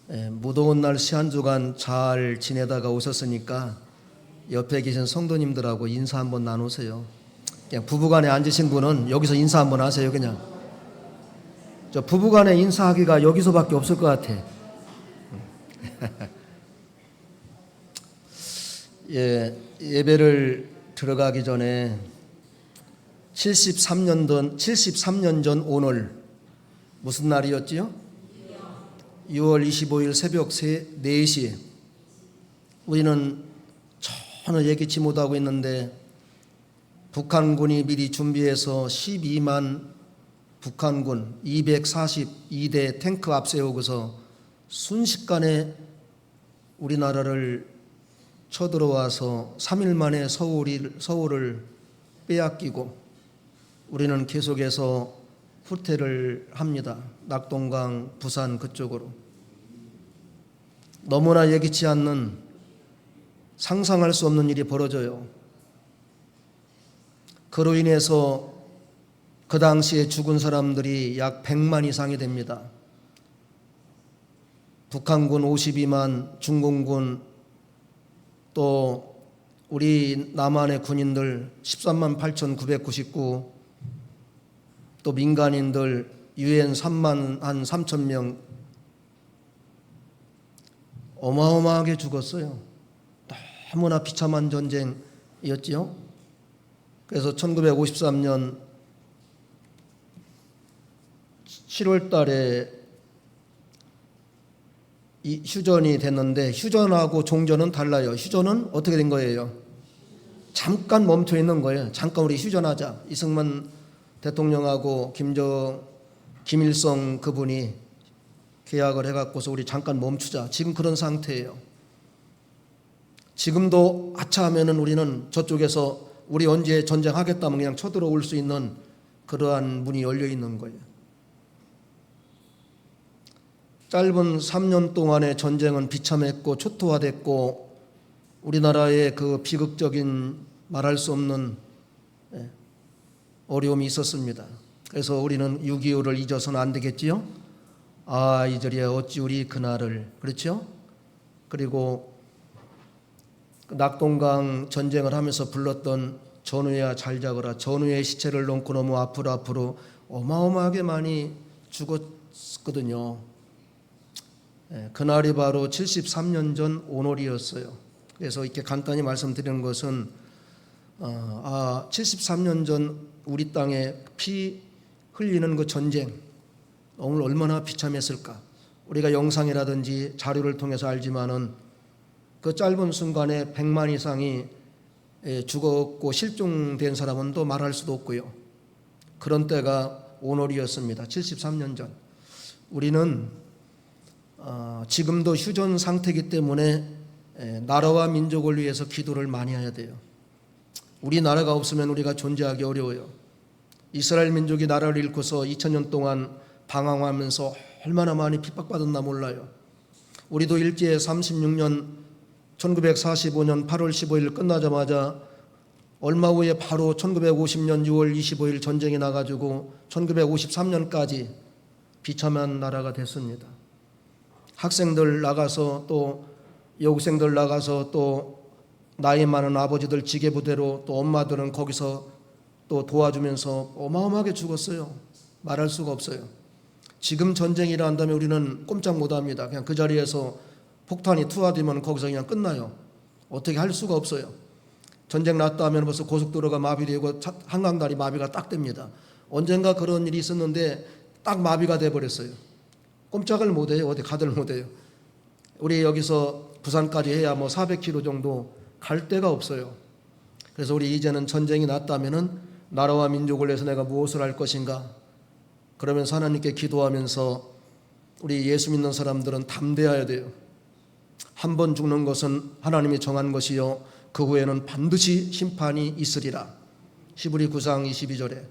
무더운 날씨 한 주간 잘 지내다가 오셨으니까 옆에 계신 성도님들하고 인사 한번 나누세요. 그냥 부부간에 앉으신 분은 여기서 인사 한번 하세요. 그냥 저 부부간에 인사하기가 여기서밖에 없을 것 같아. 예배를 들어가기 전에 73년 전 오늘 무슨 날이었지요? 6월 25일 새벽 4시 우리는 전혀 예기치 못하고 있는데 북한군이 미리 준비해서 12만 북한군 242대 탱크 앞세우고서 순식간에 우리나라를 쳐들어와서 3일 만에 서울을 빼앗기고 우리는 계속해서 후퇴를 합니다. 낙동강, 부산 그쪽으로. 너무나 예기치 않는 상상할 수 없는 일이 벌어져요. 그로 인해서 그 당시에 죽은 사람들이 약 100만 이상이 됩니다. 북한군 52만, 중공군, 또 우리 남한의 군인들 13만 8,999, 또 민간인들 유엔 3만 한 3천 명 어마어마하게 죽었어요. 너무나 비참한 전쟁이었지요. 그래서 1953년 7월 달에 이 휴전이 됐는데 휴전하고 종전은 달라요. 휴전은 어떻게 된 거예요? 잠깐 멈춰 있는 거예요. 잠깐 우리 휴전하자. 이승만 대통령하고 김일성 그분이 계약을 해갖고서 우리 잠깐 멈추자. 지금 그런 상태예요. 지금도 아차하면은 우리는 저쪽에서 우리 언제 전쟁하겠다면 그냥 쳐들어올 수 있는 그러한 문이 열려 있는 거예요. 짧은 3년 동안의 전쟁은 비참했고 초토화됐고 우리나라의 그 비극적인 말할 수 없는 어려움이 있었습니다. 그래서 우리는 6.25를 잊어서는 안 되겠지요. 이절에 어찌 우리 그날을, 그렇죠? 그리고 낙동강 전쟁을 하면서 불렀던 전우야 잘 자거라. 전우의 시체를 놓고 너무 앞으로 어마어마하게 많이 죽었거든요. 그날이 바로 73년 전 오늘이었어요. 그래서 이렇게 간단히 말씀드리는 것은 73년 전 우리 땅에 피 흘리는 그 전쟁 오늘 얼마나 비참했을까. 우리가 영상이라든지 자료를 통해서 알지만은 그 짧은 순간에 100만 이상이 죽었고 실종된 사람은 또 말할 수도 없고요. 그런 때가 오늘이었습니다. 73년 전. 우리는 지금도 휴전 상태이기 때문에 나라와 민족을 위해서 기도를 많이 해야 돼요. 우리나라가 없으면 우리가 존재하기 어려워요. 이스라엘 민족이 나라를 잃고서 2000년 동안 방황하면서 얼마나 많이 핍박받았나 몰라요. 우리도 일제 36년 1945년 8월 15일 끝나자마자 얼마 후에 바로 1950년 6월 25일 전쟁이 나가지고 1953년까지 비참한 나라가 됐습니다. 학생들 나가서 또 여고생들 나가서 또 나이 많은 아버지들 지게부대로 또 엄마들은 거기서 또 도와주면서 어마어마하게 죽었어요. 말할 수가 없어요. 지금 전쟁이라 한다면 우리는 꼼짝 못합니다. 그냥 그 자리에서 폭탄이 투하되면 거기서 그냥 끝나요. 어떻게 할 수가 없어요. 전쟁 났다 하면 벌써 고속도로가 마비되고 한강다리 마비가 딱 됩니다. 언젠가 그런 일이 있었는데 딱 마비가 돼버렸어요. 꼼짝을 못해요. 어디 가들 못해요. 우리 여기서 부산까지 해야 400km 정도 갈 데가 없어요. 그래서 우리 이제는 전쟁이 났다면은 나라와 민족을 위해서 내가 무엇을 할 것인가. 그러면서 하나님께 기도하면서 우리 예수 믿는 사람들은 담대해야 돼요. 한 번 죽는 것은 하나님이 정한 것이요 그 후에는 반드시 심판이 있으리라. 히브리 9장 22절에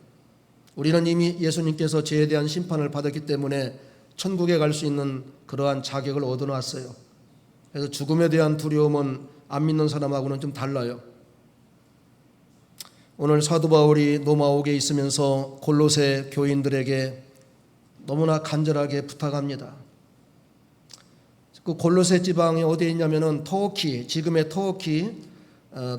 우리는 이미 예수님께서 죄에 대한 심판을 받았기 때문에 천국에 갈 수 있는 그러한 자격을 얻어놨어요. 그래서 죽음에 대한 두려움은 안 믿는 사람하고는 좀 달라요. 오늘 사도 바울이 로마옥에 있으면서 골로새 교인들에게 너무나 간절하게 부탁합니다. 그 골로새 지방이 어디에 있냐면은 터키, 지금의 터키,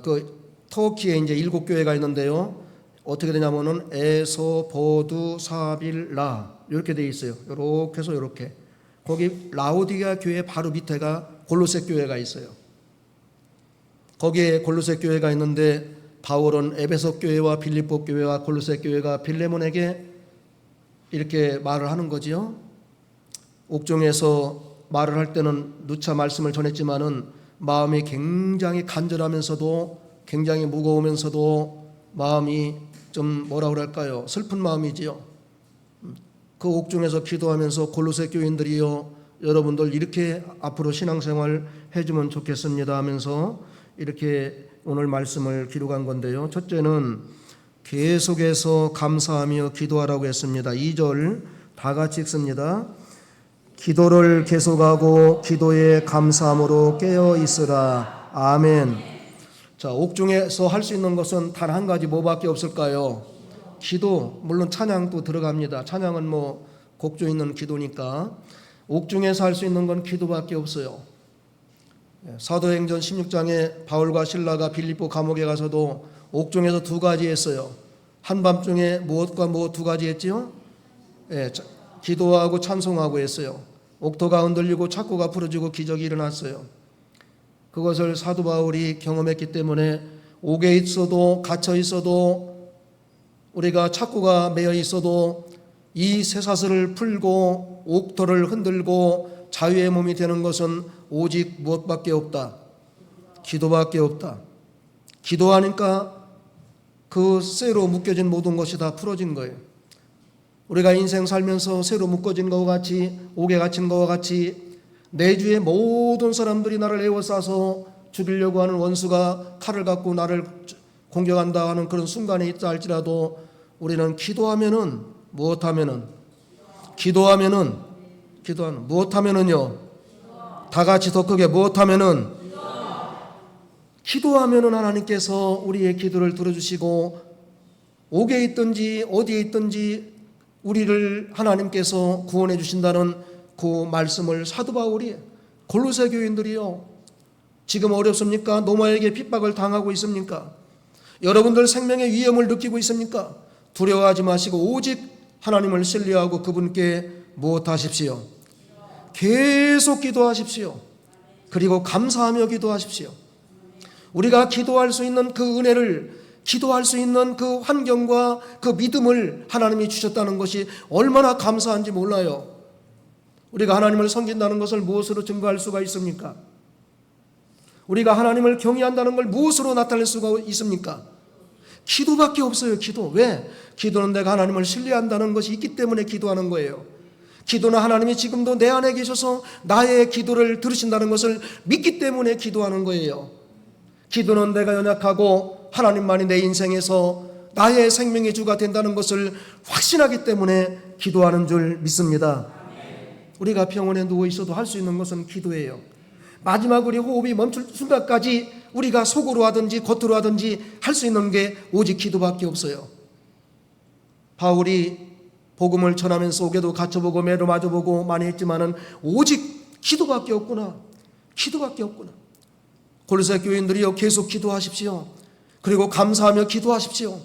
그 터키에 이제 7교회가 있는데요. 어떻게 되냐면은 에서, 버두, 사빌, 라 이렇게 돼 있어요. 이렇게 해서 이렇게. 거기 라오디게아 교회 바로 밑에가 골로새 교회가 있어요. 거기에 골로새 교회가 있는데 바울은 에베소 교회와 빌립보 교회와 골로새 교회가 빌레몬에게 이렇게 말을 하는 거지요. 옥중에서 말을 할 때는 누차 말씀을 전했지만은 마음이 굉장히 간절하면서도 굉장히 무거우면서도 마음이 좀 뭐라 그럴까요? 슬픈 마음이지요. 그 옥중에서 기도하면서 골로새 교인들이요, 여러분들 이렇게 앞으로 신앙생활 해주면 좋겠습니다 하면서 이렇게 오늘 말씀을 기록한 건데요. 첫째는 계속해서 감사하며 기도하라고 했습니다. 2절 다 같이 읽습니다. 기도를 계속하고 기도에 감사함으로 깨어 있으라. 아멘. 자, 옥중에서 할 수 있는 것은 단 한 가지 뭐밖에 없을까요? 기도. 물론 찬양도 들어갑니다. 찬양은 뭐 곡조 있는 기도니까. 옥중에서 할 수 있는 건 기도밖에 없어요. 사도행전 16장에 바울과 실라가 빌립보 감옥에 가서도 옥중에서 두 가지 했어요. 한밤중에 무엇과 무엇 두 가지 했지요? 기도하고 찬송하고 했어요. 옥토가 흔들리고 착고가 풀어지고 기적이 일어났어요. 그것을 사도 바울이 경험했기 때문에 옥에 있어도 갇혀 있어도 우리가 착고가 매여 있어도 이 쇠사슬을 풀고 옥토를 흔들고 자유의 몸이 되는 것은 오직 무엇밖에 없다. 기도밖에 없다. 기도하니까 그 쇠로 묶여진 모든 것이 다 풀어진 거예요. 우리가 인생 살면서 쇠로 묶어진 것과 같이 옥에 갇힌 것과 같이 내 주위의 모든 사람들이 나를 에워싸서 죽이려고 하는 원수가 칼을 갖고 나를 공격한다 하는 그런 순간이 있다 할지라도 우리는 기도하면은 무엇하면은 무엇하면은요, 다 같이 더 크게 무엇하면은 기도하면은 하나님께서 우리의 기도를 들어주시고 옥에 있든지 어디에 있든지 우리를 하나님께서 구원해 주신다는 그 말씀을 사도 바울이 골로새 교인들이요, 지금 어렵습니까? 노마에게 핍박을 당하고 있습니까? 여러분들 생명의 위험을 느끼고 있습니까? 두려워하지 마시고 오직 하나님을 신뢰하고 그분께 무엇하십시오? 계속 기도하십시오. 그리고 감사하며 기도하십시오. 우리가 기도할 수 있는 그 은혜를, 기도할 수 있는 그 환경과 그 믿음을 하나님이 주셨다는 것이 얼마나 감사한지 몰라요. 우리가 하나님을 섬긴다는 것을 무엇으로 증거할 수가 있습니까? 우리가 하나님을 경외한다는 걸 무엇으로 나타낼 수가 있습니까? 기도밖에 없어요. 기도. 왜? 기도는 내가 하나님을 신뢰한다는 것이 있기 때문에 기도하는 거예요. 기도는 하나님이 지금도 내 안에 계셔서 나의 기도를 들으신다는 것을 믿기 때문에 기도하는 거예요. 기도는 내가 연약하고 하나님만이 내 인생에서 나의 생명의 주가 된다는 것을 확신하기 때문에 기도하는 줄 믿습니다. 우리가 병원에 누워 있어도 할 수 있는 것은 기도예요. 마지막 우리 호흡이 멈출 순간까지 우리가 속으로 하든지 겉으로 하든지 할 수 있는 게 오직 기도밖에 없어요. 바울이 복음을 전하면서 옥에도 갇혀보고 매로 맞아보고 많이 했지만은 오직 기도밖에 없구나. 기도밖에 없구나. 골로새 교인들이요, 계속 기도하십시오. 그리고 감사하며 기도하십시오.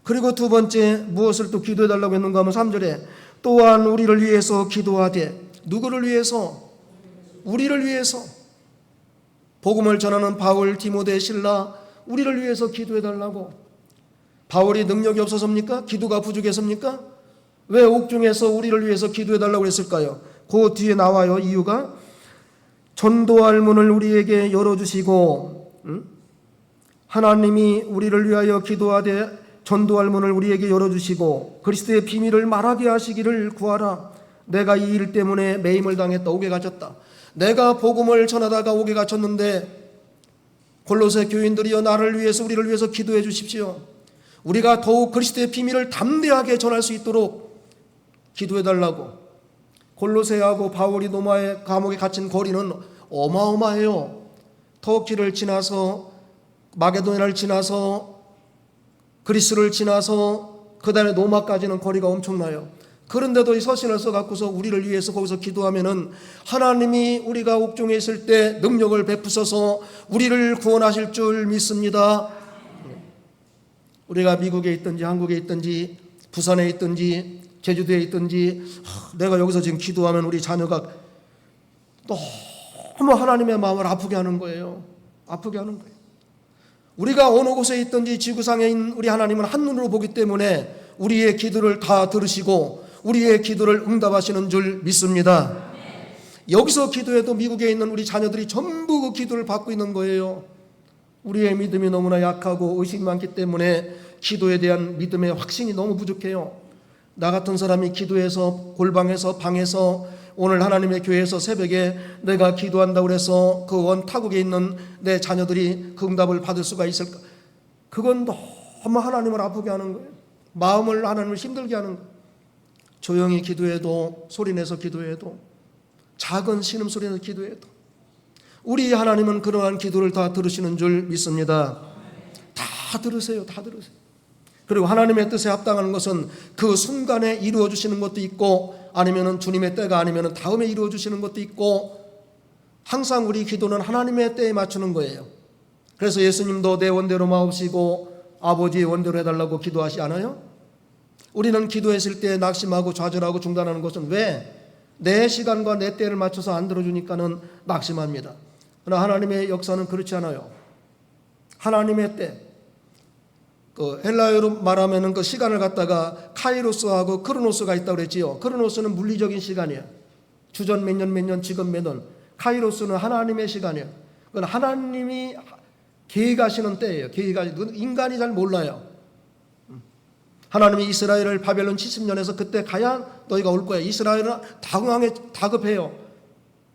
그리고 두 번째 무엇을 또 기도해달라고 했는가 하면 3절에 또한 우리를 위해서 기도하되, 누구를 위해서? 우리를 위해서. 복음을 전하는 바울, 디모데, 실라, 우리를 위해서 기도해달라고. 바울이 능력이 없어서입니까? 기도가 부족해서입니까? 왜 옥중에서 우리를 위해서 기도해달라고 했을까요? 그 뒤에 나와요. 이유가 전도할 문을 우리에게 열어주시고, 하나님이 우리를 위하여 기도하되 전도할 문을 우리에게 열어주시고 그리스도의 비밀을 말하게 하시기를 구하라. 내가 이 일 때문에 매임을 당했다. 옥에 갇혔다. 내가 복음을 전하다가 옥에 갇혔는데 골로새 교인들이여, 나를 위해서 우리를 위해서 기도해 주십시오. 우리가 더욱 그리스도의 비밀을 담대하게 전할 수 있도록 기도해 달라고. 골로새하고 바울이 로마의 감옥에 갇힌 거리는 어마어마해요. 터키를 지나서 마게도니아를 지나서 그리스를 지나서 그 다음에 로마까지는 거리가 엄청나요. 그런데도 이 서신을 써갖고서 우리를 위해서 거기서 기도하면은 하나님이 우리가 옥중에 있을 때 능력을 베푸셔서 우리를 구원하실 줄 믿습니다. 우리가 미국에 있든지 한국에 있든지 부산에 있든지 제주도에 있든지 내가 여기서 지금 기도하면 우리 자녀가 너무 하나님의 마음을 아프게 하는 거예요. 아프게 하는 거예요. 우리가 어느 곳에 있든지 지구상에 있는 우리 하나님은 한눈으로 보기 때문에 우리의 기도를 다 들으시고 우리의 기도를 응답하시는 줄 믿습니다. 여기서 기도해도 미국에 있는 우리 자녀들이 전부 그 기도를 받고 있는 거예요. 우리의 믿음이 너무나 약하고 의식이 많기 때문에 기도에 대한 믿음의 확신이 너무 부족해요. 나 같은 사람이 기도해서 골방에서 방에서 오늘 하나님의 교회에서 새벽에 내가 기도한다고 해서 그 원 타국에 있는 내 자녀들이 그 응답을 받을 수가 있을까? 그건 너무 하나님을 아프게 하는 거예요. 마음을 하나님을 힘들게 하는 거예요. 조용히 기도해도 소리내서 기도해도 작은 신음소리내서 기도해도 우리 하나님은 그러한 기도를 다 들으시는 줄 믿습니다. 다 들으세요. 다 들으세요. 그리고 하나님의 뜻에 합당하는 것은 그 순간에 이루어 주시는 것도 있고 아니면은 주님의 때가 아니면은 다음에 이루어 주시는 것도 있고 항상 우리 기도는 하나님의 때에 맞추는 거예요. 그래서 예수님도 내 원대로 마옵시고 아버지의 원대로 해달라고 기도하시 않아요? 우리는 기도했을 때 낙심하고 좌절하고 중단하는 것은 왜? 내 시간과 내 때를 맞춰서 안 들어주니까는 낙심합니다. 그러나 하나님의 역사는 그렇지 않아요. 하나님의 때, 그 헬라어로 말하면은 그 시간을 갖다가 카이로스하고 크로노스가 있다고 그랬지요. 크로노스는 물리적인 시간이에요. 주전 몇 년, 지금 몇 년. 카이로스는 하나님의 시간이에요. 그건 하나님이 계획하시는 때예요. 계획하시는, 인간이 잘 몰라요. 하나님이 이스라엘을 바벨론 70년에서 그때 가야 너희가 올 거야. 이스라엘은 다급해요.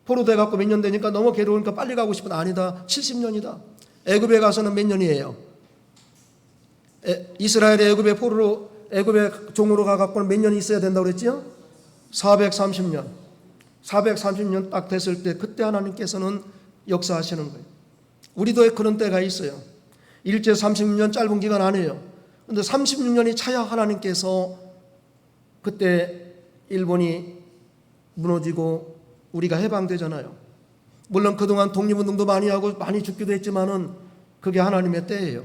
포로돼 갖고 몇 년 되니까 너무 괴로우니까 빨리 가고 싶은 아니다. 70년이다. 애굽에 가서는 몇 년이에요? 이스라엘의 애굽의 포로로 애굽의 종으로 가 갖고는 몇 년이 있어야 된다고 그랬지요? 430년. 430년 딱 됐을 때 그때 하나님께서는 역사하시는 거예요. 우리도 그런 때가 있어요. 일제 36년 짧은 기간 아니에요. 그런데 36년이 차야 하나님께서 그때 일본이 무너지고 우리가 해방되잖아요. 물론 그동안 독립운동도 많이 하고 많이 죽기도 했지만은 그게 하나님의 때예요.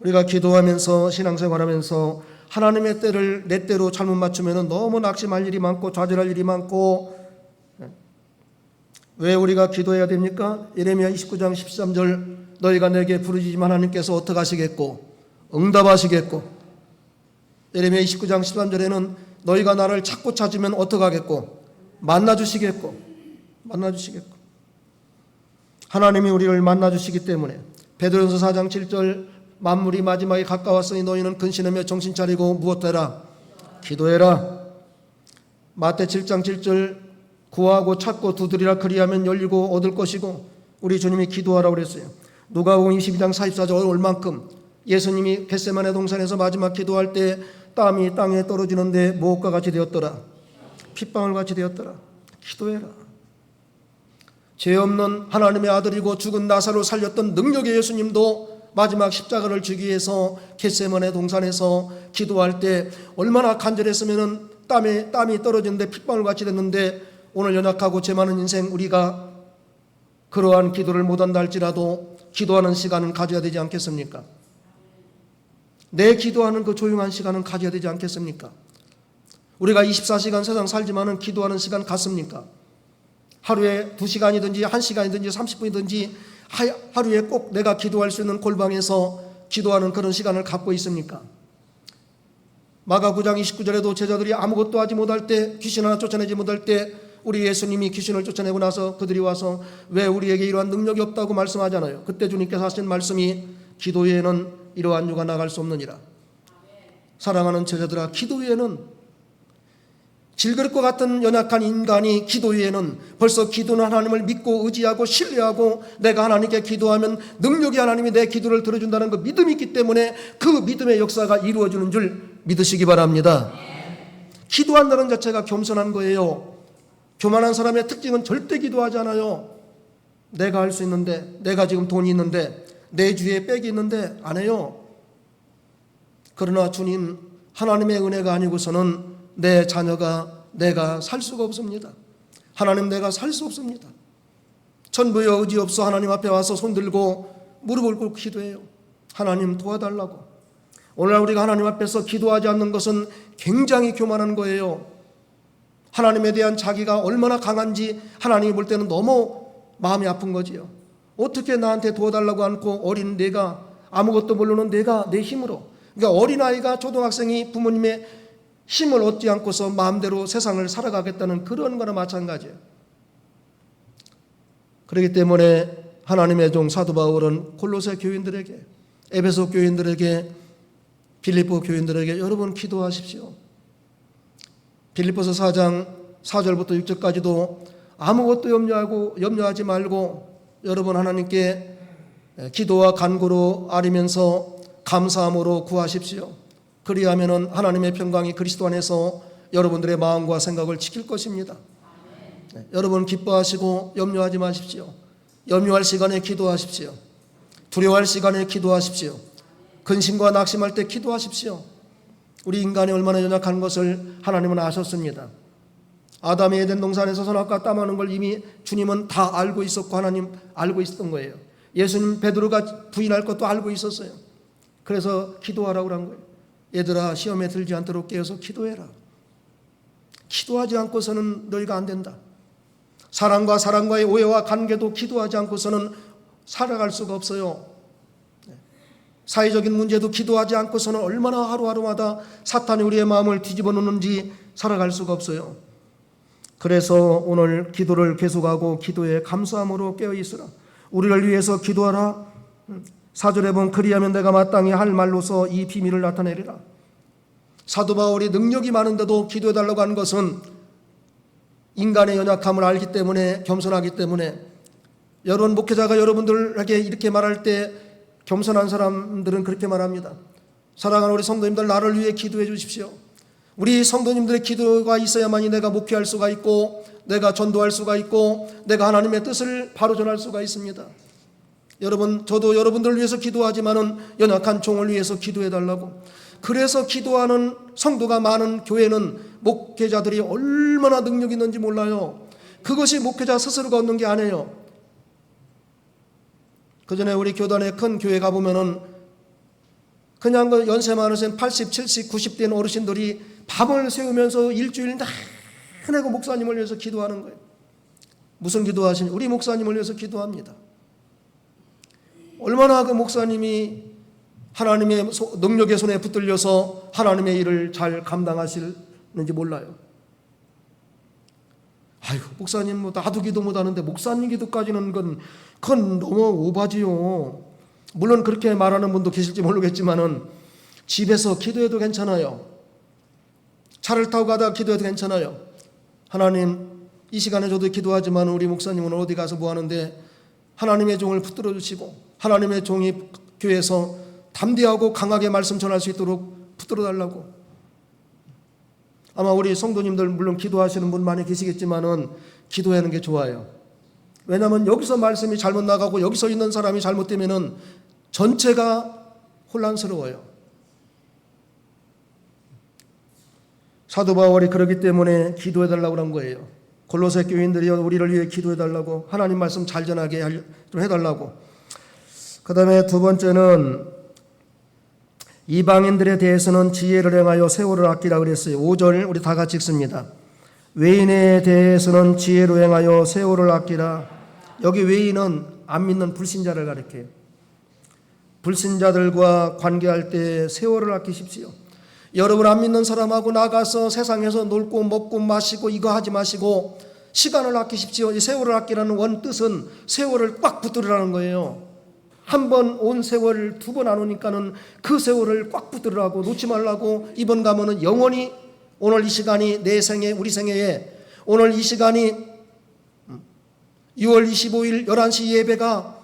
우리가 기도하면서 신앙생활하면서 하나님의 때를 내 때로 잘못 맞추면 너무 낙심할 일이 많고 좌절할 일이 많고. 왜 우리가 기도해야 됩니까? 예레미야 29장 13절 너희가 내게 부르짖으면 하나님께서 어떻게 하시겠고 응답하시겠고. 예레미야 29장 13절에는 너희가 나를 찾고 찾으면 어떻게 하겠고 만나주시겠고. 만나주시겠고. 하나님이 우리를 만나주시기 때문에 베드로전서 4장 7절 만물이 마지막에 가까웠으니 너희는 근신하며 정신 차리고 무엇해라? 기도해라. 마태 7장 7절 구하고 찾고 두드리라 그리하면 열리고 얻을 것이고. 우리 주님이 기도하라고 그랬어요. 누가복음 22장 44절 얼만큼 예수님이 겟세마네 동산에서 마지막 기도할 때 땀이 땅에 떨어지는데 무엇과 같이 되었더라? 핏방울 같이 되었더라. 기도해라. 죄 없는 하나님의 아들이고 죽은 나사로를 살렸던 능력의 예수님도 마지막 십자가를 지기 위해서 겟세마네 동산에서 기도할 때 얼마나 간절했으면은 땀이 떨어지는데 핏방울 같이 됐는데 오늘 연약하고 죄 많은 인생 우리가 그러한 기도를 못한다 할지라도 기도하는 시간은 가져야 되지 않겠습니까? 내 기도하는 그 조용한 시간은 가져야 되지 않겠습니까? 우리가 24시간 세상 살지만은 기도하는 시간 같습니까? 하루에 2시간이든지 1시간이든지 30분이든지 하루에 꼭 내가 기도할 수 있는 골방에서 기도하는 그런 시간을 갖고 있습니까? 마가 9장 29절에도 제자들이 아무것도 하지 못할 때, 귀신 하나 쫓아내지 못할 때 우리 예수님이 귀신을 쫓아내고 나서 그들이 와서 왜 우리에게 이러한 능력이 없다고 말씀하잖아요. 그때 주님께서 하신 말씀이 기도 외에는 이러한 유가 나갈 수 없느니라. 사랑하는 제자들아, 기도 외에는 질그릇 것 같은 연약한 인간이 기도 외에는 벌써 기도는 하나님을 믿고 의지하고 신뢰하고 내가 하나님께 기도하면 능력이 하나님이 내 기도를 들어준다는 그 믿음이 있기 때문에 그 믿음의 역사가 이루어지는 줄 믿으시기 바랍니다. 기도한다는 자체가 겸손한 거예요. 교만한 사람의 특징은 절대 기도하지 않아요. 내가 할 수 있는데, 내가 지금 돈이 있는데, 내 주위에 빽이 있는데 안 해요. 그러나 주님 하나님의 은혜가 아니고서는 내 자녀가 내가 살 수가 없습니다. 하나님, 내가 살 수 없습니다. 전부의 의지 없어 하나님 앞에 와서 손들고 무릎을 꿇고 기도해요. 하나님 도와달라고. 오늘날 우리가 하나님 앞에서 기도하지 않는 것은 굉장히 교만한 거예요. 하나님에 대한 자기가 얼마나 강한지 하나님이 볼 때는 너무 마음이 아픈 거지요. 어떻게 나한테 도와달라고 않고 어린 내가, 아무것도 모르는 내가 내 힘으로, 그러니까 어린아이가, 초등학생이 부모님의 힘을 얻지 않고서 마음대로 세상을 살아가겠다는 그런 거나 마찬가지예요. 그렇기 때문에 하나님의 종 사도 바울은 골로새 교인들에게, 에베소 교인들에게, 빌립보 교인들에게 여러분 기도하십시오. 빌립보서 4장 4절부터 6절까지도 아무것도 염려하지 말고 여러분 하나님께 기도와 간구로 아뢰면서 감사함으로 구하십시오. 그리하면은 하나님의 평강이 그리스도 안에서 여러분들의 마음과 생각을 지킬 것입니다. 여러분 기뻐하시고 염려하지 마십시오. 염려할 시간에 기도하십시오. 두려워할 시간에 기도하십시오. 근심과 낙심할 때 기도하십시오. 우리 인간이 얼마나 연약한 것을 하나님은 아셨습니다. 아담이 에덴 동산에서 선악과 따먹는 걸 이미 주님은 다 알고 있었고 하나님 알고 있었던 거예요. 예수님 베드로가 부인할 것도 알고 있었어요. 그래서 기도하라고 그런 거예요. 얘들아, 시험에 들지 않도록 깨어서 기도해라. 기도하지 않고서는 너희가 안 된다. 사람과 사람과의 오해와 관계도 기도하지 않고서는 살아갈 수가 없어요. 사회적인 문제도 기도하지 않고서는 얼마나 하루하루마다 사탄이 우리의 마음을 뒤집어 놓는지 살아갈 수가 없어요. 그래서 오늘 기도를 계속하고 기도에 감사함으로 깨어있으라. 우리를 위해서 기도하라. 4절에 보면 그리하면 내가 마땅히 할 말로서 이 비밀을 나타내리라. 사도 바울이 능력이 많은데도 기도해달라고 하는 것은 인간의 연약함을 알기 때문에, 겸손하기 때문에. 여러분 목회자가 여러분들에게 이렇게 말할 때 겸손한 사람들은 그렇게 말합니다. 사랑하는 우리 성도님들, 나를 위해 기도해 주십시오. 우리 성도님들의 기도가 있어야만이 내가 목회할 수가 있고, 내가 전도할 수가 있고, 내가 하나님의 뜻을 바로 전할 수가 있습니다. 여러분, 저도 여러분들을 위해서 기도하지만은 연약한 종을 위해서 기도해 달라고. 그래서 기도하는 성도가 많은 교회는 목회자들이 얼마나 능력이 있는지 몰라요. 그것이 목회자 스스로가 얻는 게 아니에요. 그 전에 우리 교단에 큰 교회 가보면은 그냥 그 연세 많으신 80, 70, 90대인 어르신들이 밤을 새우면서 일주일 내내 그 목사님을 위해서 기도하는 거예요. 무슨 기도하시냐? 우리 목사님을 위해서 기도합니다. 얼마나 그 목사님이 하나님의 능력의 손에 붙들려서 하나님의 일을 잘 감당하시는지 몰라요. 아유, 목사님 뭐 나도 기도 못하는데 목사님 기도까지는 그건 너무 오바지요. 물론 그렇게 말하는 분도 계실지 모르겠지만은 집에서 기도해도 괜찮아요. 차를 타고 가다가 기도해도 괜찮아요. 하나님, 이 시간에 저도 기도하지만 우리 목사님은 어디 가서 뭐 하는데 하나님의 종을 붙들어 주시고 하나님의 종이 교회에서 담대하고 강하게 말씀 전할 수 있도록 붙들어 달라고. 아마 우리 성도님들 물론 기도하시는 분 많이 계시겠지만은 기도하는 게 좋아요. 왜냐하면 여기서 말씀이 잘못 나가고 여기서 있는 사람이 잘못되면은 전체가 혼란스러워요. 사도 바울이 그러기 때문에 기도해 달라고 한 거예요. 골로새 교인들이 우리를 위해 기도해 달라고, 하나님 말씀 잘 전하게 좀 해달라고. 그 다음에 두 번째는 이방인들에 대해서는 지혜를 행하여 세월을 아끼라 그랬어요. 5절 우리 다 같이 읽습니다. 외인에 대해서는 지혜로 행하여 세월을 아끼라. 여기 외인은 안 믿는 불신자를 가리켜요. 불신자들과 관계할 때 세월을 아끼십시오. 여러분 안 믿는 사람하고 나가서 세상에서 놀고 먹고 마시고 이거 하지 마시고 시간을 아끼십시오. 이 세월을 아끼라는 원뜻은 세월을 꽉 붙들으라는 거예요. 한 번 온 세월을 두 번 안 오니까는 그 세월을 꽉 붙들으라고, 놓지 말라고. 이번 가면은 영원히 오늘 이 시간이 내 생애, 우리 생애에 오늘 이 시간이 6월 25일 11시 예배가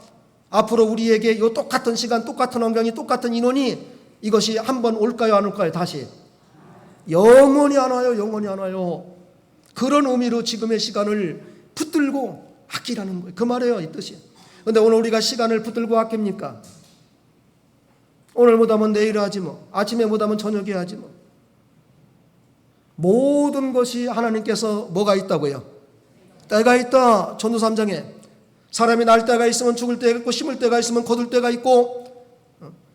앞으로 우리에게 이 똑같은 시간, 똑같은 환경이, 똑같은 인원이 이것이 한 번 올까요, 안 올까요? 다시 영원히 안 와요. 영원히 안 와요. 그런 의미로 지금의 시간을 붙들고 아끼라는 거예요. 그 말이에요, 이 뜻이. 그런데 오늘 우리가 시간을 붙들고 아낍니까? 오늘 못하면 내일 하지 뭐, 아침에 못하면 저녁에 하지 뭐. 모든 것이 하나님께서 뭐가 있다고요? 때가 있다. 전도 3장에 사람이 날 때가 있으면 죽을 때가 있고, 심을 때가 있으면 거둘 때가 있고,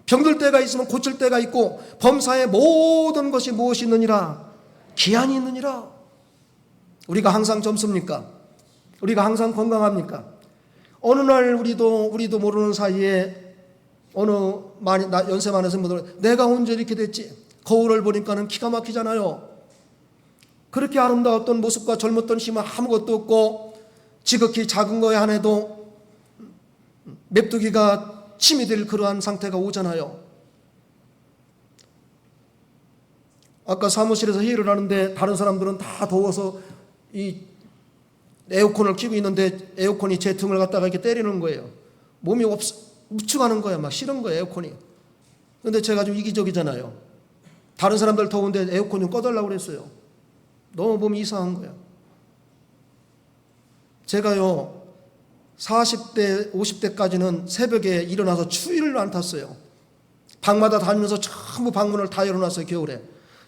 병들 때가 있으면 고칠 때가 있고, 범사의 모든 것이 무엇이 있느니라? 기한이 있느니라. 우리가 항상 젊습니까? 우리가 항상 건강합니까? 어느 날 우리도 모르는 사이에 어느 연세 많으신 분들은 내가 언제 이렇게 됐지? 거울을 보니까는 기가 막히잖아요. 그렇게 아름다웠던 모습과 젊었던 힘은 아무것도 없고, 지극히 작은 거에 한해도 메뚜기가 침이 될 그러한 상태가 오잖아요. 아까 사무실에서 회의를 하는데 다른 사람들은 다 더워서 이 에어컨을 켜고 있는데 에어컨이 제 등을 갖다가 이렇게 때리는 거예요. 몸이 묵직하는 거야. 막 싫은 거예요, 에어컨이. 그런데 제가 좀 이기적이잖아요. 다른 사람들 더운데 에어컨 좀 꺼달라고 그랬어요. 너무 몸이 이상한 거야. 제가요 40대 50대까지는 새벽에 일어나서 추위를 안 탔어요. 방마다 다니면서 전부 방문을 다 열어놨어요, 겨울에.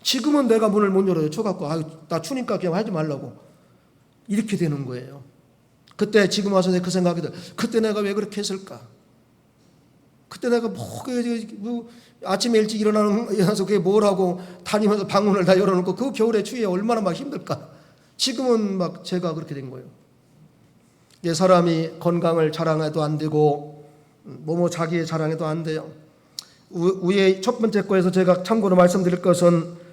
지금은 내가 문을 못 열어요. 쳐갖고 나 추니까 그냥 하지 말라고. 이렇게 되는 거예요. 그때 지금 와서 그 생각이 들어요. 그때 내가 왜 그렇게 했을까? 그때 내가 뭐 아침에 일찍 일어나서 그게 뭐라고 다니면서 방문을 다 열어놓고 그 겨울에 추위에 얼마나 막 힘들까? 지금은 막 제가 그렇게 된 거예요. 사람이 건강을 자랑해도 안 되고 자기의 자랑해도 안 돼요. 위에 첫 번째 거에서 제가 참고로 말씀드릴 것은,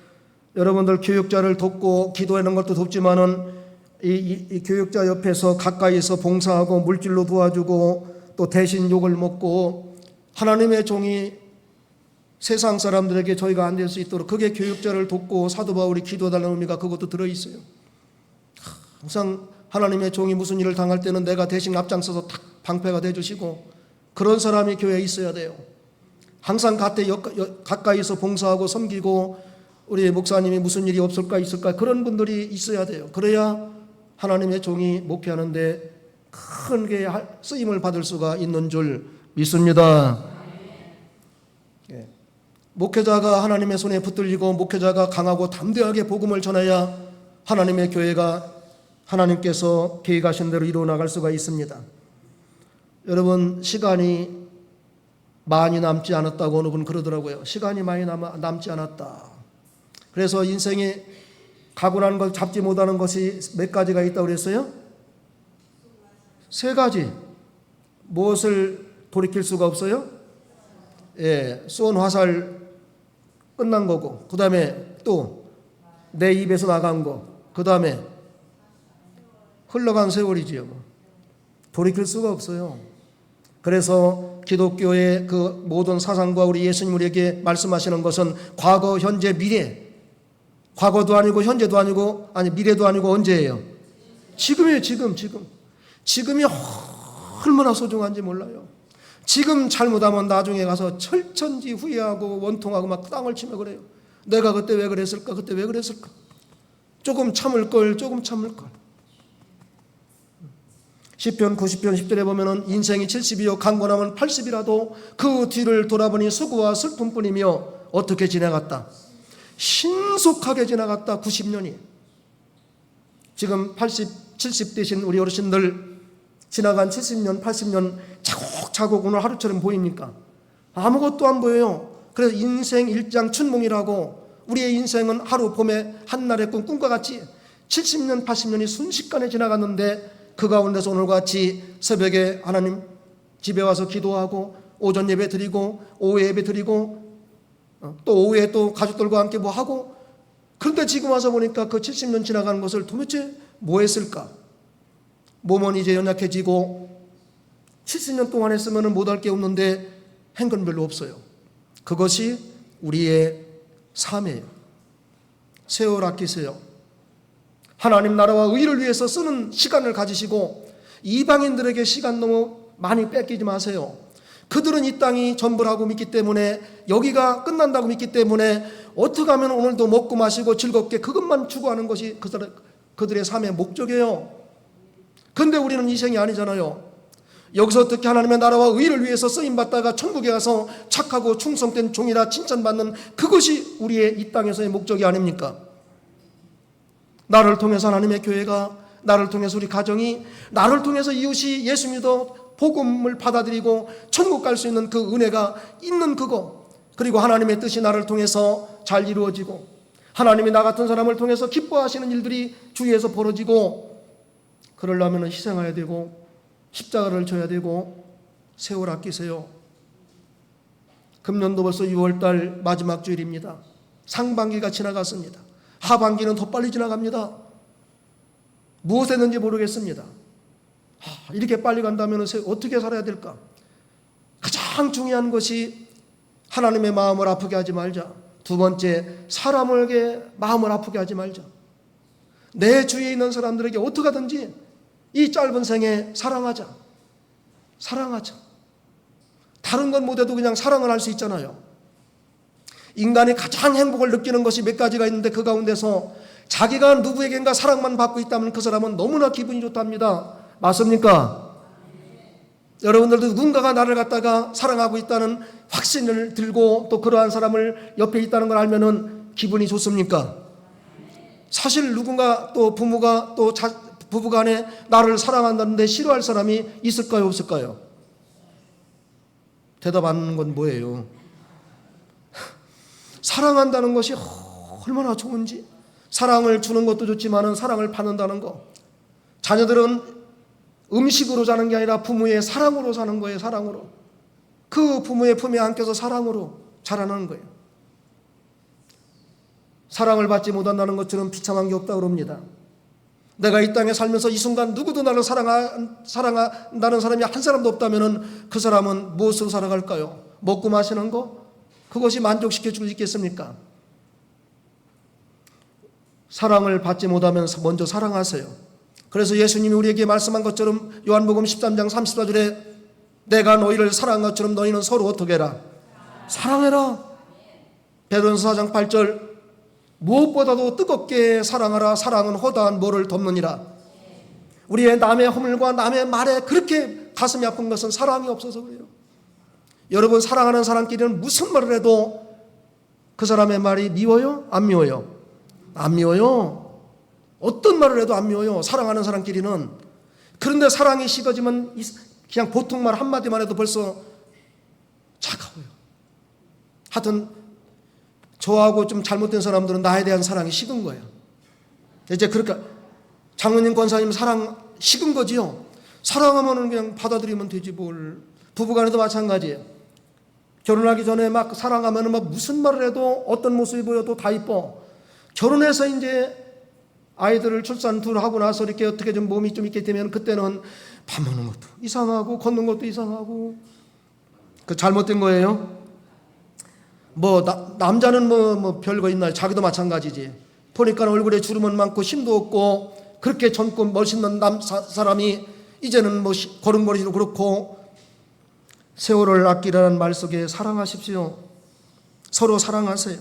여러분들 교육자를 돕고 기도하는 것도 돕지만은 이 교육자 옆에서 가까이서 봉사하고 물질로 도와주고 또 대신 욕을 먹고, 하나님의 종이 세상 사람들에게 저희가 안 될 수 있도록 그게 교육자를 돕고 사도 바울이 기도해달라는 의미가 그것도 들어있어요. 항상 하나님의 종이 무슨 일을 당할 때는 내가 대신 앞장서서 탁 방패가 돼주시고, 그런 사람이 교회에 있어야 돼요. 항상 가까이서 봉사하고 섬기고, 우리 목사님이 무슨 일이 있을까 그런 분들이 있어야 돼요. 그래야 하나님의 종이 목회하는데 큰 게 쓰임을 받을 수가 있는 줄 믿습니다. 목회자가 하나님의 손에 붙들리고 목회자가 강하고 담대하게 복음을 전해야 하나님의 교회가 하나님께서 계획하신 대로 이루어 나갈 수가 있습니다. 여러분, 시간이 많이 남지 않았다고 어느 분 그러더라고요. 시간이 많이 남지 않았다. 그래서 인생에 가고난 걸 잡지 못하는 것이 몇 가지가 있다고 그랬어요? 3가지. 무엇을 돌이킬 수가 없어요? 쏜 화살 끝난 거고, 그 다음에 또 내 입에서 나간 거, 그 다음에 흘러간 세월이지요. 돌이킬 수가 없어요. 그래서 기독교의 그 모든 사상과 우리 예수님 우리에게 말씀하시는 것은 과거, 현재, 미래. 과거도 아니고 현재도 아니고 미래도 아니고 언제예요? 지금이에요. 지금이 얼마나 소중한지 몰라요. 지금 잘못하면 나중에 가서 철천지 후회하고 원통하고 막 땅을 치며 그래요. 내가 그때 왜 그랬을까? 조금 참을 걸. 시편 90편 10절에 보면은 인생이 70이요 강건하면 80이라도 그 뒤를 돌아보니 수고와 슬픔뿐이며 어떻게 지나갔다? 신속하게 지나갔다. 90년이. 지금 80, 70 되신 우리 어르신들 지나간 70년, 80년 차곡차곡 오늘 하루처럼 보입니까? 아무것도 안 보여요. 그래서 인생 일장춘몽이라고, 우리의 인생은 하루 봄에 한날의 꿈과 같이 70년, 80년이 순식간에 지나갔는데, 그 가운데서 오늘과 같이 새벽에 하나님 집에 와서 기도하고 오전 예배 드리고 오후 예배 드리고 또 오후에 또 가족들과 함께 뭐 하고, 그런데 지금 와서 보니까 그 70년 지나가는 것을 도대체 뭐 했을까? 몸은 이제 연약해지고 70년 동안 했으면 못할 게 없는데 한 건 별로 없어요. 그것이 우리의 삶이에요. 세월 아끼세요. 하나님 나라와 의를 위해서 쓰는 시간을 가지시고, 이방인들에게 시간 너무 많이 뺏기지 마세요. 그들은 이 땅이 전부라고 믿기 때문에, 여기가 끝난다고 믿기 때문에 어떻게 하면 오늘도 먹고 마시고 즐겁게 그것만 추구하는 것이 그들의 삶의 목적이에요. 그런데 우리는 이생이 아니잖아요. 여기서 어떻게 하나님의 나라와 의를 위해서 쓰임받다가 천국에 가서 착하고 충성된 종이라 칭찬받는 그것이 우리의 이 땅에서의 목적이 아닙니까? 나를 통해서 하나님의 교회가, 나를 통해서 우리 가정이, 나를 통해서 이웃이 예수 믿어 복음을 받아들이고 천국 갈 수 있는 그 은혜가 있는 그거, 그리고 하나님의 뜻이 나를 통해서 잘 이루어지고 하나님이 나 같은 사람을 통해서 기뻐하시는 일들이 주위에서 벌어지고, 그러려면 희생해야 되고 십자가를 져야 되고 세월 아끼세요. 금년도 벌써 6월달 마지막 주일입니다. 상반기가 지나갔습니다. 하반기는 더 빨리 지나갑니다. 무엇 했는지 모르겠습니다. 이렇게 빨리 간다면 어떻게 살아야 될까? 가장 중요한 것이 하나님의 마음을 아프게 하지 말자. 두 번째, 사람에게 마음을 아프게 하지 말자. 내 주위에 있는 사람들에게 어떻게 하든지 이 짧은 생에 사랑하자. 사랑하자. 다른 건 못해도 그냥 사랑을 할 수 있잖아요. 인간이 가장 행복을 느끼는 것이 몇 가지가 있는데 그 가운데서 자기가 누구에게인가 사랑만 받고 있다면 그 사람은 너무나 기분이 좋답니다. 맞습니까? 여러분들도 누군가가 나를 갖다가 사랑하고 있다는 확신을 들고 또 그러한 사람을 옆에 있다는 걸 알면은 기분이 좋습니까? 사실 누군가 또 부모가 또 부부간에 나를 사랑한다는데 싫어할 사람이 있을까요, 없을까요? 대답 안 하는 건 뭐예요? 사랑한다는 것이 얼마나 좋은지, 사랑을 주는 것도 좋지만은 사랑을 받는다는 거. 자녀들은 음식으로 사는 게 아니라 부모의 사랑으로 사는 거예요. 사랑으로. 그 부모의 품에 안겨서 사랑으로 자라는 거예요. 사랑을 받지 못한다는 것처럼 비참한 게 없다고 그럽니다. 내가 이 땅에 살면서 이 순간 누구도 나를 사랑한다는 사람이 한 사람도 없다면 그 사람은 무엇으로 살아갈까요? 먹고 마시는 거? 그것이 만족시켜 줄 수 있겠습니까? 사랑을 받지 못하면 먼저 사랑하세요. 그래서 예수님이 우리에게 말씀한 것처럼 요한복음 13장 34절에 내가 너희를 사랑한 것처럼 너희는 서로 어떻게 해라? 사랑해라. 베드로전서 4장 8절 무엇보다도 뜨겁게 사랑하라. 사랑은 허다한 뭐를 덮느니라. 우리의 남의 허물과 남의 말에 그렇게 가슴이 아픈 것은 사랑이 없어서 그래요. 여러분, 사랑하는 사람끼리는 무슨 말을 해도 그 사람의 말이 미워요? 안 미워요? 안 미워요. 어떤 말을 해도 안 미워요. 사랑하는 사람끼리는. 그런데 사랑이 식어지면 그냥 보통 말 한마디만 해도 벌써 차가워요. 하여튼 저하고 좀 잘못된 사람들은 나에 대한 사랑이 식은 거예요. 이제 그러니까 장로님, 권사님 사랑 식은 거지요. 사랑하면 그냥 받아들이면 되지 뭘. 부부간에도 마찬가지예요. 결혼하기 전에 막 사랑하면 막 무슨 말을 해도 어떤 모습이 보여도 다 이뻐. 결혼해서 이제 아이들을 출산 둘 하고 나서 이렇게 어떻게 좀 몸이 좀 있게 되면 그때는 밥 먹는 것도 이상하고 걷는 것도 이상하고. 그 잘못된 거예요. 남자는 뭐 별거 있나요? 자기도 마찬가지지. 보니까 얼굴에 주름은 많고 힘도 없고 그렇게 젊고 멋있는 사람이 이제는 뭐 걸음걸이도 그렇고. 세월을 아끼라는 말 속에 사랑하십시오. 서로 사랑하세요.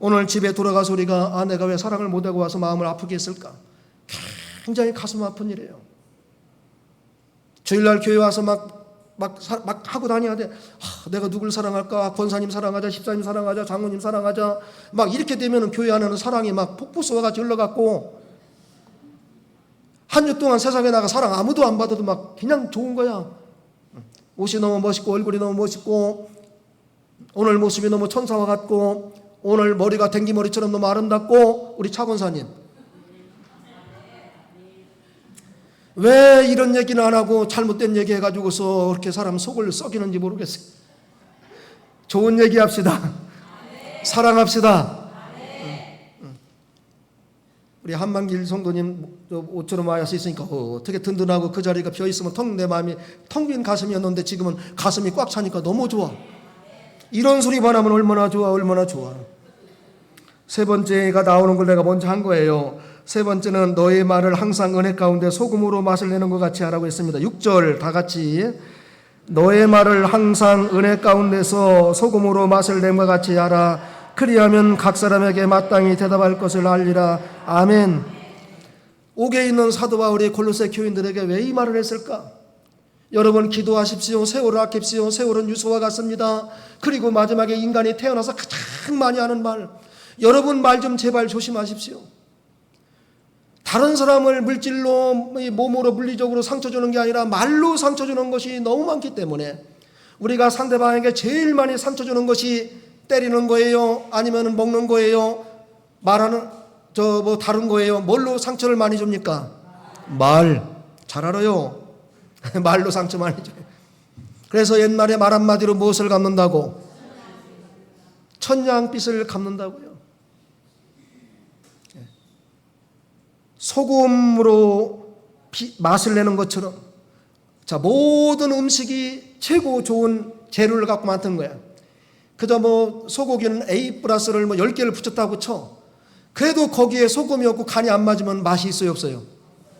오늘 집에 돌아가서 우리가 내가 왜 사랑을 못하고 와서 마음을 아프게 했을까? 굉장히 가슴 아픈 일이에요. 주일날 교회 와서 막 하고 다녀야 돼. 내가 누굴 사랑할까? 권사님 사랑하자, 집사님 사랑하자, 장로님 사랑하자. 막 이렇게 되면 교회 안에는 사랑이 막 폭포수가 흘러갔고 한 주 동안 세상에 나가 사랑 아무도 안 받아도 막 그냥 좋은 거야. 옷이 너무 멋있고 얼굴이 너무 멋있고 오늘 모습이 너무 천사와 같고 오늘 머리가 댕기머리처럼 너무 아름답고. 우리 차 권사님 왜 이런 얘기는 안 하고 잘못된 얘기 해가지고서 그렇게 사람 속을 썩이는지 모르겠어요. 좋은 얘기 합시다. 사랑합시다. 우리 한만길 성도님 옷처럼 와서 있으니까 어떻게 든든하고 그 자리가 비어있으면 내 마음이 텅 빈 가슴이었는데 지금은 가슴이 꽉 차니까 너무 좋아. 이런 소리만 하면 얼마나 좋아, 얼마나 좋아. 세 번째가 나오는 걸 내가 먼저 한 거예요. 세 번째는 너의 말을 항상 은혜 가운데 소금으로 맛을 내는 것 같이 하라고 했습니다. 6절 다 같이 너의 말을 항상 은혜 가운데서 소금으로 맛을 내는 것 같이 하라. 그리하면 각 사람에게 마땅히 대답할 것을 알리라. 아멘. 옥에 있는 사도 바울이 골로새 교인들에게 왜 이 말을 했을까? 여러분 기도하십시오. 세월을 아낍시오. 세월은 유소와 같습니다. 그리고 마지막에 인간이 태어나서 가장 많이 하는 말, 여러분 말 좀 제발 조심하십시오. 다른 사람을 물질로 몸으로 물리적으로 상처 주는 게 아니라 말로 상처 주는 것이 너무 많기 때문에 우리가 상대방에게 제일 많이 상처 주는 것이 때리는 거예요? 아니면 먹는 거예요? 말하는 다른 거예요? 뭘로 상처를 많이 줍니까? 말. 잘 알아요. 말로 상처 많이 줘요. 그래서 옛말에 말 한마디로 무엇을 갚는다고? 천냥빚을 갚는다고요. 소금으로 맛을 내는 것처럼 자, 모든 음식이 최고 좋은 재료를 갖고 만든 거야. 그저 소고기는 A 플러스를 10개를 붙였다고 쳐. 그래도 거기에 소금이 없고 간이 안 맞으면 맛이 있어요, 없어요?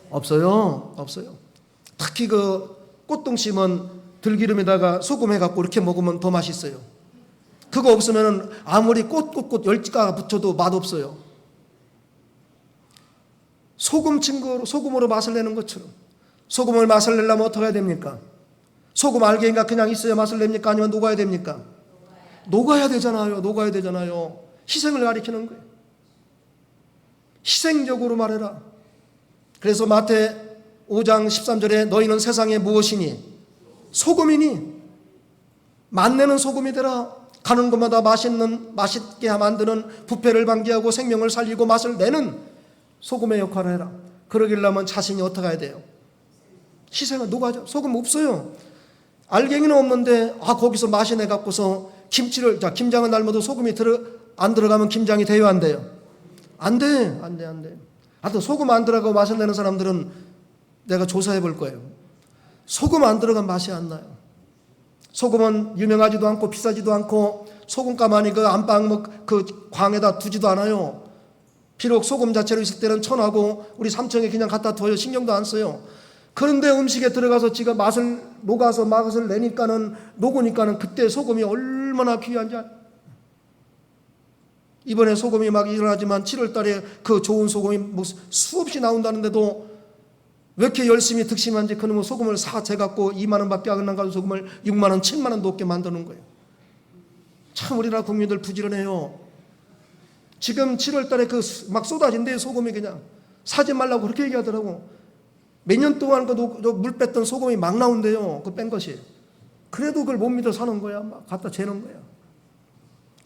없어요. 없어요. 특히 그 꽃등심은 들기름에다가 소금 해갖고 이렇게 먹으면 더 맛있어요. 그거 없으면 아무리 꽃 10가 붙여도 맛없어요. 소금 증거로, 소금으로 맛을 내는 것처럼 소금을 맛을 내려면 어떻게 해야 됩니까? 소금 알갱이가 그냥 있어야 맛을 냅니까? 아니면 녹아야 됩니까? 녹아야 되잖아요. 녹아야 되잖아요. 희생을 가리키는 거예요. 희생적으로 말해라. 그래서 마태 5장 13절에 너희는 세상에 무엇이니? 소금이니? 맛내는 소금이 되라. 가는 곳마다 맛있게 만드는 부패를 방지하고 생명을 살리고 맛을 내는 소금의 역할을 해라. 그러기려면 자신이 어떻게 해야 돼요? 희생을 녹아져. 소금 없어요. 알갱이는 없는데 거기서 맛이 내갖고서 김장을 삶아도 소금이 안 들어가면 김장이 돼요, 안 돼요? 안 돼. 하여튼 소금 안 들어가고 맛을 내는 사람들은 내가 조사해 볼 거예요. 소금 안 들어간 맛이 안 나요. 소금은 유명하지도 않고 비싸지도 않고 소금가마니 그 안방 그 광에다 두지도 않아요. 비록 소금 자체로 있을 때는 천하고 우리 삼청에 그냥 갖다 둬요. 신경도 안 써요. 그런데 음식에 들어가서 지가 녹아서 맛을 녹으니까는 그때 소금이 얼마나 귀한지. 이번에 소금이 막 일어나지만 7월 달에 그 좋은 소금이 수없이 나온다는데도 왜 이렇게 열심히 득심한지 그놈의 소금을 재갖고 2만 원밖에 안 나가는 소금을 6만 원, 7만 원 높게 만드는 거예요. 참 우리나라 국민들 부지런해요. 지금 7월 달에 막 쏟아진대요. 소금이 그냥. 사지 말라고 그렇게 얘기하더라고. 몇 년 동안 물 뺐던 소금이 막 나온대요. 그 뺀 것이. 그래도 그걸 못 믿어 사는 거야. 막 갖다 재는 거야.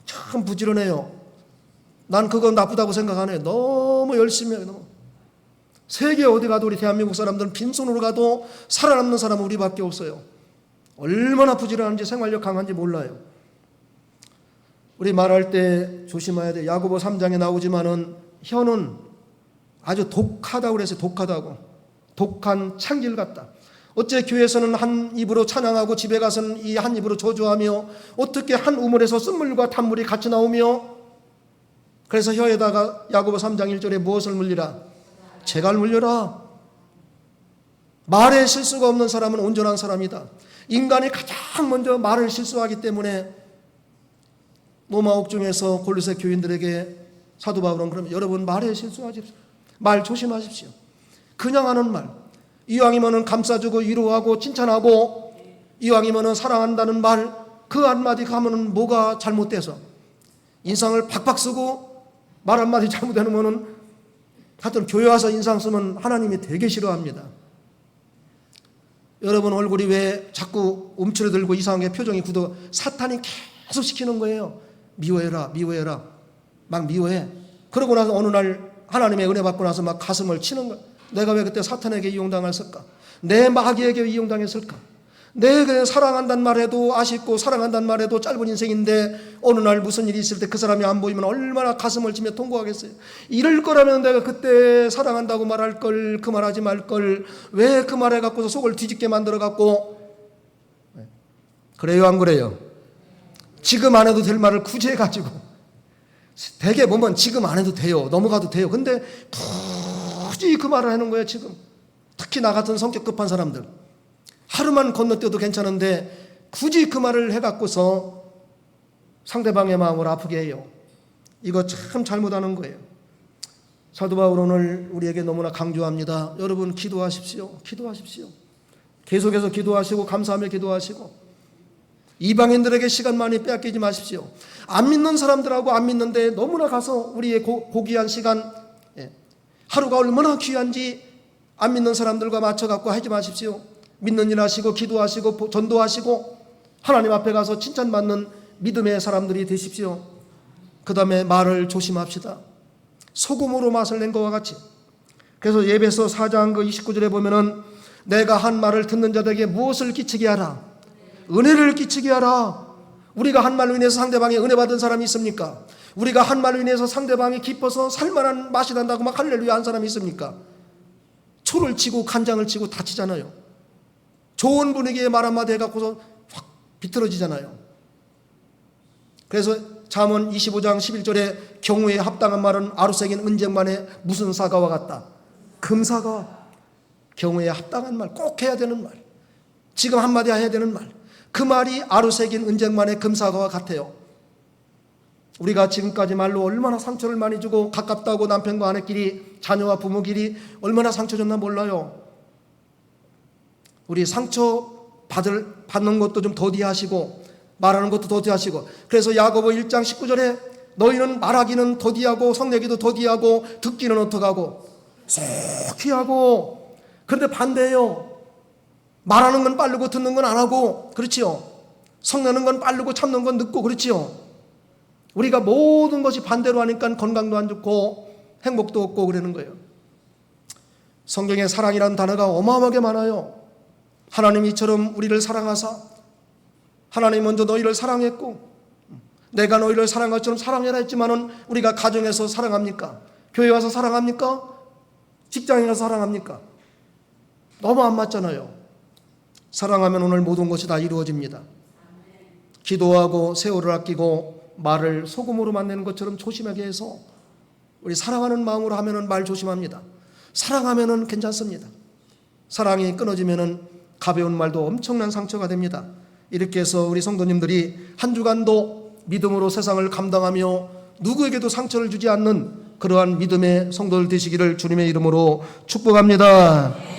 참 부지런해요. 난 그거 나쁘다고 생각 안 해요. 너무 열심히 해요. 너무. 세계 어디 가도 우리 대한민국 사람들은 빈손으로 가도 살아남는 사람은 우리밖에 없어요. 얼마나 부지런한지 생활력 강한지 몰라요. 우리 말할 때 조심해야 돼요. 야고보 3장에 나오지만은 혀는 아주 독하다고 그랬어요. 독하다고. 독한 창길 같다. 어째 교회에서는 한 입으로 찬양하고 집에 가서는 이 한 입으로 저주하며 어떻게 한 우물에서 쓴물과 탄물이 같이 나오며 그래서 혀에다가 야고보 3장 1절에 무엇을 물리라? 재갈 물려라. 말에 실수가 없는 사람은 온전한 사람이다. 인간이 가장 먼저 말을 실수하기 때문에 로마 옥중에서 골로새 교인들에게 사도 바울은 그러면 여러분 말에 실수하십시오. 말 조심하십시오. 그냥 하는 말, 이왕이면은 감싸주고 위로하고 칭찬하고 이왕이면은 사랑한다는 말, 그 한마디 하면은 뭐가 잘못돼서 인상을 팍팍 쓰고 말 한마디 잘못해놓으면은 하여튼 교회 와서 인상 쓰면 하나님이 되게 싫어합니다. 여러분 얼굴이 왜 자꾸 움츠러들고 이상하게 표정이 굳어? 사탄이 계속 시키는 거예요. 미워해라, 미워해라. 막 미워해. 그러고 나서 어느 날 하나님의 은혜 받고 나서 막 가슴을 치는 거야. 내가 왜 그때 사탄에게 이용당했을까? 내 마귀에게 이용당했을까? 내 그냥 사랑한단 말해도 아쉽고 사랑한단 말해도 짧은 인생인데 어느 날 무슨 일이 있을 때 그 사람이 안 보이면 얼마나 가슴을 치며 통곡하겠어요. 이럴 거라면 내가 그때 사랑한다고 말할 걸, 그 말하지 말 걸, 왜 그 말해 갖고서 속을 뒤집게 만들어 갖고. 그래요, 안 그래요? 지금 안 해도 될 말을 굳이 해가지고 되게 보면 지금 안 해도 돼요, 넘어가도 돼요. 근데 굳이 그 말을 하는 거예요. 지금 특히 나 같은 성격 급한 사람들 하루만 건너뛰어도 괜찮은데 굳이 그 말을 해갖고서 상대방의 마음을 아프게 해요. 이거 참 잘못하는 거예요. 사도 바울 오늘 우리에게 너무나 강조합니다. 여러분 기도하십시오. 기도하십시오. 계속해서 기도하시고 감사하며 기도하시고 이방인들에게 시간 많이 빼앗기지 마십시오. 안 믿는 사람들하고 안 믿는데 너무나 가서 우리의 고귀한 시간 하루가 얼마나 귀한지 안 믿는 사람들과 맞춰갖고 하지 마십시오. 믿는 일 하시고 기도하시고 전도하시고 하나님 앞에 가서 칭찬받는 믿음의 사람들이 되십시오. 그 다음에 말을 조심합시다. 소금으로 맛을 낸 것과 같이. 그래서 예배서 4장 29절에 보면은 내가 한 말을 듣는 자들에게 무엇을 끼치게 하라? 은혜를 끼치게 하라. 우리가 한 말로 인해서 상대방이 은혜 받은 사람이 있습니까? 우리가 한 말로 인해서 상대방이 기뻐서 살만한 맛이 난다고 막 할렐루야 한 사람이 있습니까? 초를 치고 간장을 치고 다치잖아요. 좋은 분위기에 말 한마디 해갖고서 확 비틀어지잖아요. 그래서 잠언 25장 11절에 경우에 합당한 말은 아루새긴 은쟁반에 무슨 사과와 같다. 금사과. 경우에 합당한 말, 꼭 해야 되는 말, 지금 한마디 해야 되는 말, 그 말이 아루새긴 은쟁반의 금사과와 같아요. 우리가 지금까지 말로 얼마나 상처를 많이 주고 가깝다고 남편과 아내끼리 자녀와 부모끼리 얼마나 상처 줬나 몰라요. 우리 상처 받는 것도 좀 더디하시고 말하는 것도 더디하시고, 그래서 야고보 1장 19절에 너희는 말하기는 더디하고 성내기도 더디하고 듣기는 어떡하고 속히 하고. 그런데 반대예요. 말하는 건 빠르고 듣는 건 안 하고, 그렇지요. 성내는 건 빠르고 참는 건 늦고, 그렇지요. 우리가 모든 것이 반대로 하니까 건강도 안 좋고 행복도 없고 그러는 거예요. 성경에 사랑이라는 단어가 어마어마하게 많아요. 하나님이 이처럼 우리를 사랑하사, 하나님 먼저 너희를 사랑했고 내가 너희를 사랑한 것처럼 사랑해라 했지만은 우리가 가정에서 사랑합니까? 교회 와서 사랑합니까? 직장에 가서 사랑합니까? 너무 안 맞잖아요. 사랑하면 오늘 모든 것이 다 이루어집니다. 기도하고 세월을 아끼고 말을 소금으로 만드는 것처럼 조심하게 해서 우리 사랑하는 마음으로 하면은 말 조심합니다. 사랑하면은 괜찮습니다. 사랑이 끊어지면은 가벼운 말도 엄청난 상처가 됩니다. 이렇게 해서 우리 성도님들이 한 주간도 믿음으로 세상을 감당하며 누구에게도 상처를 주지 않는 그러한 믿음의 성도들 되시기를 주님의 이름으로 축복합니다.